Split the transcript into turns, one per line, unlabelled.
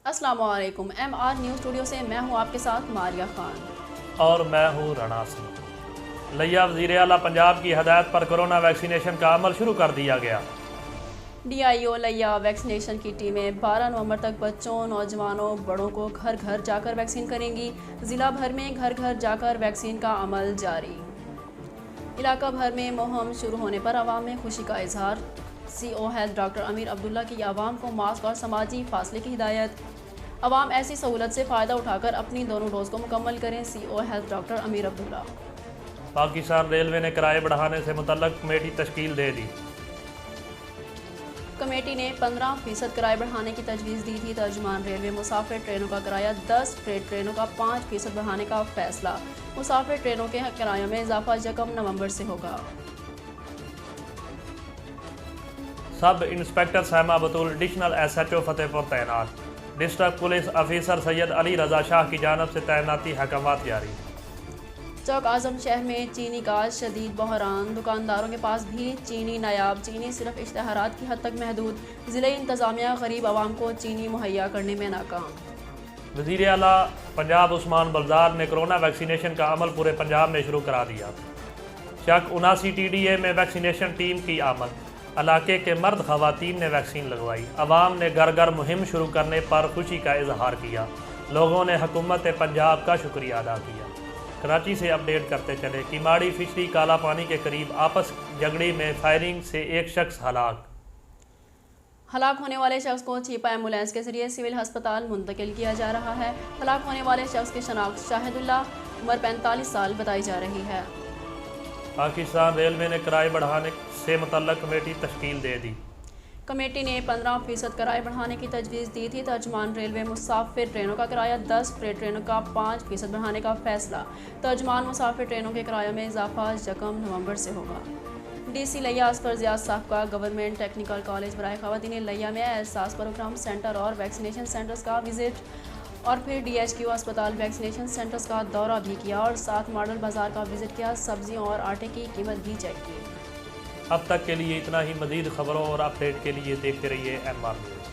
अस्सलाम वालेकुम। MR news studio से मैं हूं आपके साथ मारिया खान।
और मैं हूँ राणा सिंह। लिया वज़ीर आला पंजाब की हदायत पर कोरोना वैक्सीनेशन का अमल शुरू कर दिया गया।
DIO लिया वैक्सीनेशन की टीमें 12 नवंबर तक बच्चों, नौजवानों, बड़ों को घर घर जाकर वैक्सीन करेंगी। ज़िला भर में घर घर जाकर वैक्सीन का अमल जारी। इलाका भर में मुहिम शुरू होने पर आवाम में खुशी का इजहार। CO हेल्थ डॉक्टर अमीर अब्दुल्ला की आवाम को मास्क और समाजी फासले की हिदायत। आवाम ऐसी सहूलत से फ़ायदा उठाकर अपनी दोनों डोज को मुकम्मल करें। CO हेल्थ डॉक्टर अमीर अब्दुल्ला।
पाकिस्तान रेलवे ने किराए बढ़ाने से मुतल्लक कमेटी तश्कील दे दी।
कमेटी ने 15% किराए बढ़ाने की तजवीज़ दी थी। तर्जुमान रेलवे मुसाफिर ट्रेनों का किराया 10 फ्रेट ट्रेनों का 5% बढ़ाने का फैसला। मुसाफिर ट्रेनों के किरायों में इजाफा 1 नवंबर से होगा।
सब इंस्पेक्टर सहमा बतूल एडिशनल SHO फतेहपुर तैनात। डिस्ट्रिक्ट पुलिस अफसर सैयद अली रजा शाह की जानब से तैनाती हकामात जारी।
चौक आजम शहर में चीनी का शदीद बहरान। दुकानदारों के पास भी चीनी नायाब। चीनी सिर्फ इश्तहारात की हद तक महदूद। ज़िला इंतज़ामिया गरीब आवाम को चीनी मुहैया करने में नाकाम।
वज़ीर आला पंजाब उस्मान बलदार ने कोरोना वैक्सीनेशन का अमल पूरे पंजाब में शुरू करा दिया। शक 79 TDA में वैक्सीनेशन टीम की आमद। इलाके के मर्द ख़वातीन ने वैक्सीन लगवाई। अवाम ने घर घर मुहिम शुरू करने पर खुशी का इजहार किया। लोगों ने हुकूमत पंजाब का शुक्रिया अदा किया। कराची से अपडेट करते चले कि माड़ी फिशरी काला पानी के करीब आपस झगड़े में फायरिंग से एक शख्स
हलाक होने वाले शख्स को छिपा एम्बुलेंस के जरिए सिविल अस्पताल मुंतकिल किया जा रहा है। हलाक होने वाले शख्स की शनाख्त शाहिदुल्लाह उम्र 45 साल बताई जा रही है।
पाकिस्तान रेलवे ने किराए बढ़ाने से मुतल्लक कमेटी तश्कील दे दी।
कमेटी ने 15% किराए बढ़ाने की तजवीज़ दी थी। तर्जुमान रेलवे मुसाफिर ट्रेनों का किराया 10 फ्रेट ट्रेनों का 5% बढ़ाने का फैसला। तर्जुमान मुसाफिर ट्रेनों के किरायों में इजाफा 1 नवंबर से होगा। DC लिया असफर ज़िया साहब का गवर्नमेंट टेक्निकल कॉलेज बराए ख़वातीन लिया में एहसास प्रोग्राम सेंटर और वैक्सीनेशन सेंटर्स का विजिट और फिर DHQ अस्पताल वैक्सीनेशन सेंटर्स का दौरा भी किया और साथ मॉडल बाज़ार का विजिट किया। सब्जियों और आटे की कीमत भी चेक की।
अब तक के लिए इतना ही। मज़ीद खबरों और अपडेट के लिए देखते रहिए MR न्यूज़।